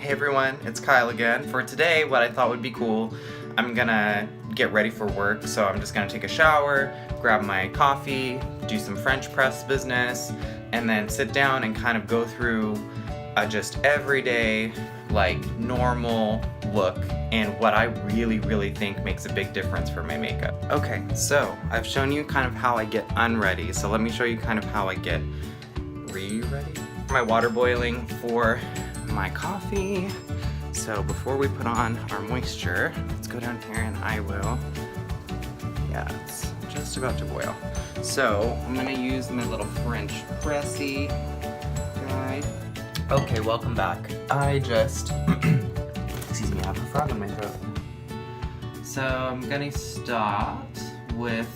Hey everyone, it's Kyle again. For today, what I thought would be cool, I'm gonna get ready for work, so I'm just gonna take a shower, grab my coffee, do some French press business, and then sit down and kind of go through a just everyday, like normal look and what I really think makes a big difference for my makeup. Okay, so I've shown you kind of how I get unready, so let me show you kind of how I get ready. My water boiling for my coffee. So before we put on our moisture, let's go down here and I will, yeah, it's just about to boil. So I'm gonna use my little French pressy guide. Okay, welcome back. I just, excuse me, I have a frog in my throat. So I'm gonna start with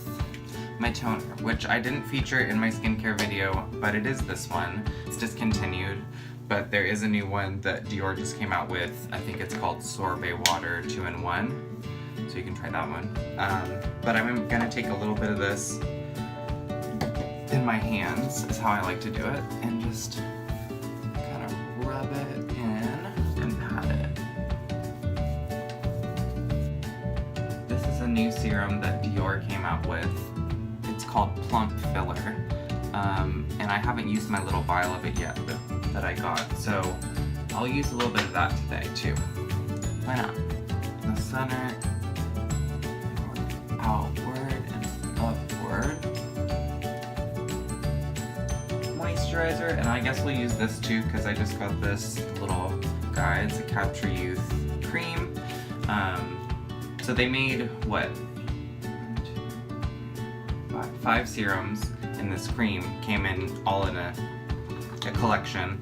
my toner, which I didn't feature in my skincare video, but it is this one. It's discontinued, but there is a new one that Dior just came out with. I think it's called Sorbet Water 2-in-1, so you can try that one. But I'm gonna take a little bit of this in my hands, is how I like to do it, and just kind of rub it in and pat it. This is a new serum that Dior came out with. It's called Plump Filler, and I haven't used my little vial of it yet that I got, so I'll use a little bit of that today too. Why not? The center, outward and upward. Moisturizer, and I guess we'll use this too because I just got this little guide. It's a Capture Youth cream. So they made what? 5 serums in this cream, came in all in a collection.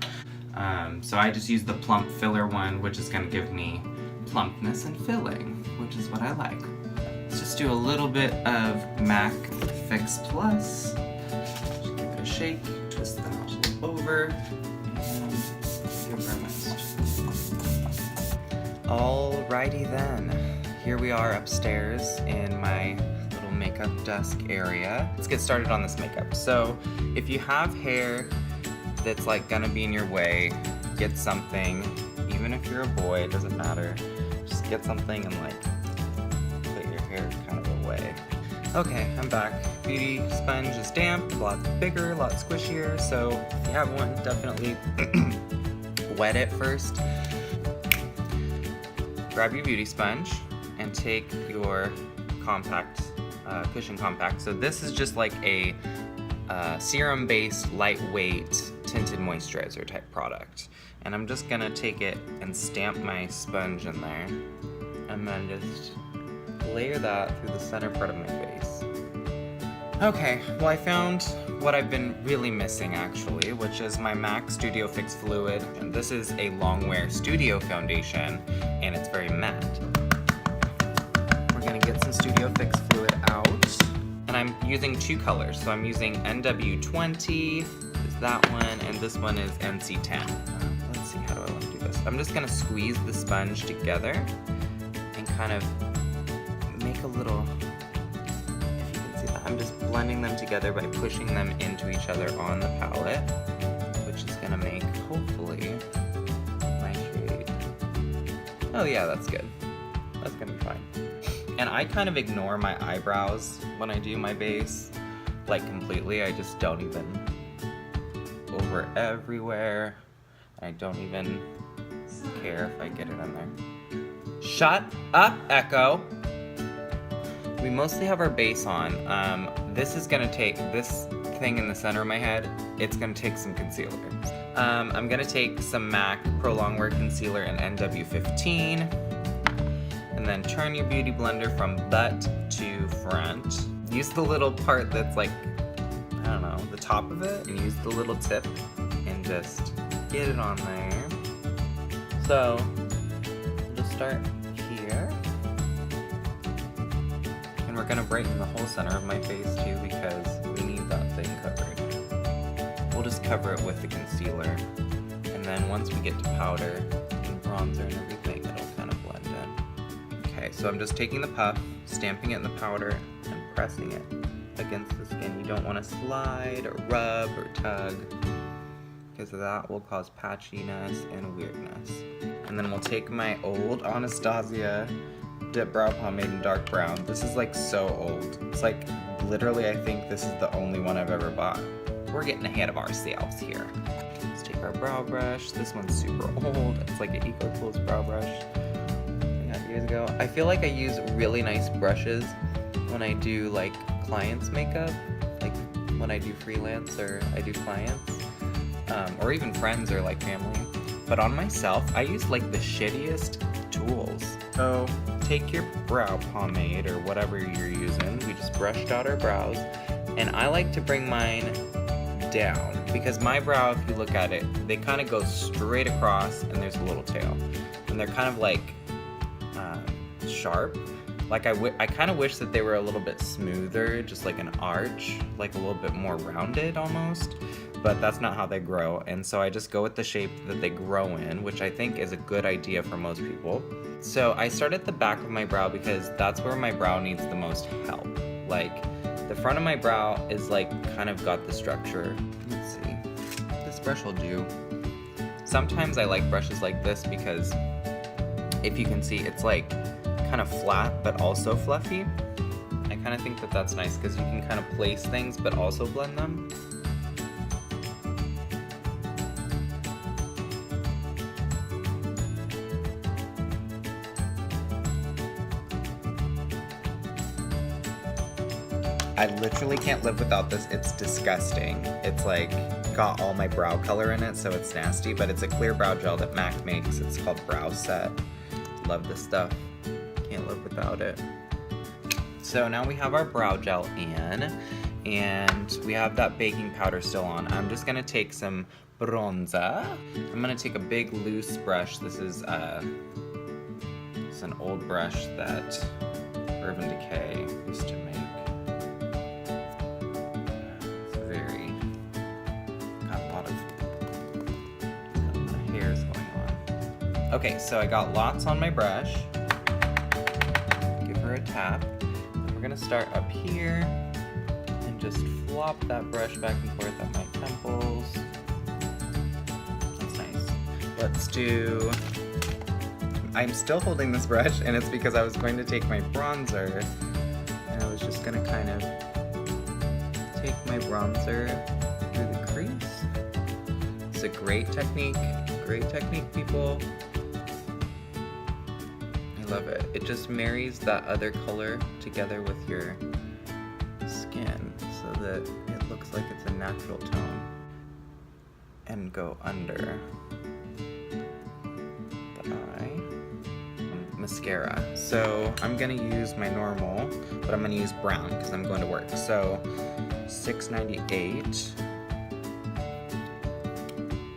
So I just used the Plump Filler one, which is going to give me plumpness and filling, which is what I like. Let's just do a little bit of MAC Fix Plus. Just give it a shake, twist the nozzle over, and give her a mist. Alrighty then, here we are upstairs in my makeup desk area. Let's get started on this makeup. So if you have hair that's like gonna be in your way, get something, even if you're a boy, it doesn't matter, just get something and like put your hair kind of away. Okay, I'm back. Beauty sponge is damp, a lot bigger, a lot squishier, so if you have one, definitely wet it first. Grab your beauty sponge and take your compact cushion compact. So this is just like a serum-based, lightweight, tinted moisturizer type product. And I'm just gonna take it and stamp my sponge in there, and then just layer that through the center part of my face. Okay, well I found what I've been really missing actually, which is my MAC Studio Fix Fluid. And this is a long-wear studio foundation, and it's very matte. We're gonna get some Studio Fix Fluid out, and I'm using 2 colors. So I'm using NW20, is that one, and this one is NC10. Let's see, how do I want to do this? I'm just gonna squeeze the sponge together and kind of make a little, if you can see that, I'm just blending them together by pushing them into each other on the palette, which is gonna make, hopefully, my shade. Oh yeah, that's good. That's gonna be fine. And I kind of ignore my eyebrows when I do my base, like completely. I just don't even over everywhere. I don't even care if I get it in there. Shut up, Echo! We mostly have our base on. This is gonna take, this thing in the center of my head, it's gonna take some concealer. I'm gonna take some MAC Pro Longwear Concealer in NW15. And then turn your beauty blender from butt to front. Use the little part that's like, I don't know, the top of it, and use the little tip and just get it on there. So, we'll just start here. And we're gonna brighten the whole center of my face too, because we need that thing covered. We'll just cover it with the concealer. And then once we get to powder and bronzer and everything, it'll kind of blend in. Okay, so I'm just taking the puff, stamping it in the powder, and pressing it against the skin. You don't want to slide or rub or tug, because that will cause patchiness and weirdness. And then we'll take my old Anastasia dip brow pomade in dark brown. This is like so old. It's like literally I think this is the only one I've ever bought. We're getting ahead of ourselves here. Let's take our brow brush. This one's super old. It's like an Eco Tools brow brush. I got years ago. I feel like I use really nice brushes when I do like clients makeup, like when I do freelance or I do clients, or even friends or like family. But on myself, I use like the shittiest tools. So take your brow pomade or whatever you're using. We just brushed out our brows, and I like to bring mine down because my brow, if you look at it, they kind of go straight across and there's a little tail, and they're kind of like sharp. Like I kind of wish that they were a little bit smoother, just like an arch, like a little bit more rounded almost, but that's not how they grow, and so I just go with the shape that they grow in, which I think is a good idea for most people. So I start at the back of my brow because that's where my brow needs the most help. Like the front of my brow is like kind of got the structure. Let's see, this brush will do. Sometimes I like brushes like this because if you can see, it's like kind of flat but also fluffy. I kind of think that that's nice because you can kind of place things but also blend them. I literally can't live without this. It's disgusting. It's like got all my brow color in it, so it's nasty, but it's a clear brow gel that MAC makes. It's called Brow Set. Love this stuff. Can't live without it. So now we have our brow gel in, and we have that baking powder still on. I'm just gonna take some bronzer. I'm gonna take a big loose brush. This is it's an old brush that Urban Decay used to make. Okay, so I got lots on my brush. Give her a tap. And we're gonna start up here and just flop that brush back and forth at my temples. That's nice. Let's do... I'm still holding this brush, and it's because I was going to take my bronzer, and I was just gonna kind of take my bronzer through the crease. It's a great technique people. Love it. It just marries that other color together with your skin so that it looks like it's a natural tone. And go under the eye. Mascara. So I'm gonna use my normal, but I'm gonna use brown because I'm going to work. So $6.98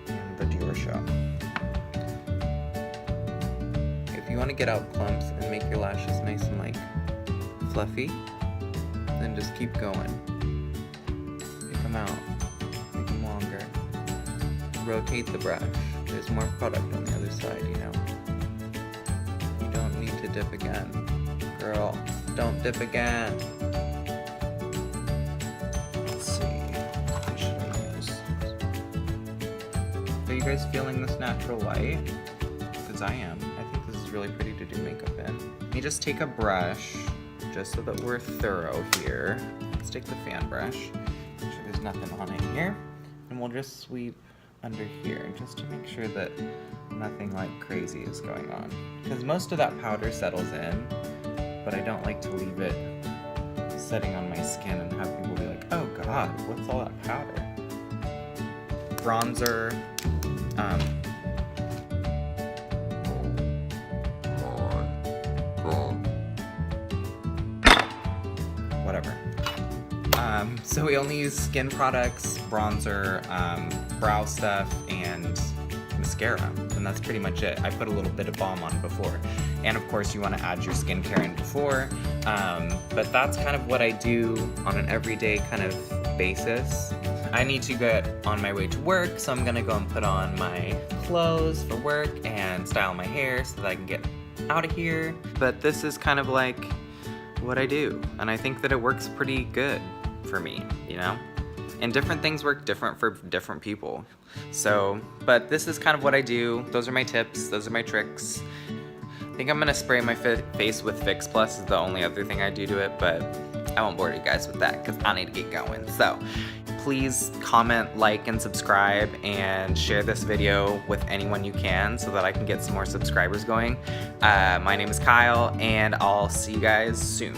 and the Dior Show. If you want to get out clumps and make your lashes nice and like fluffy, then just keep going. Pick them out, make them longer. Rotate the brush. There's more product on the other side, you know. You don't need to dip again. Girl, don't dip again. Let's see, what should I use? Are you guys feeling this natural light? Because I am. Really pretty to do makeup in. Let me just take a brush, just so that we're thorough here. Let's take the fan brush, make sure there's nothing on it here, and we'll just sweep under here, just to make sure that nothing like crazy is going on. Because most of that powder settles in, but I don't like to leave it setting on my skin and have people be like, oh god, what's all that powder? Bronzer, whatever. So we only use skin products, bronzer, brow stuff, and mascara, and that's pretty much it. I put a little bit of balm on before, and of course you want to add your skincare in before, but that's kind of what I do on an everyday kind of basis. I need to get on my way to work, so I'm gonna go and put on my clothes for work and style my hair so that I can get out of here. But this is kind of like what I do, and I think that it works pretty good for me, you know? And different things work different for different people. So, but this is kind of what I do. Those are my tips, those are my tricks. I think I'm gonna spray my face with Fix Plus is the only other thing I do to it, but I won't bore you guys with that because I need to get going. So please comment, like, and subscribe, and share this video with anyone you can so that I can get some more subscribers going. My name is Kyle, and I'll see you guys soon.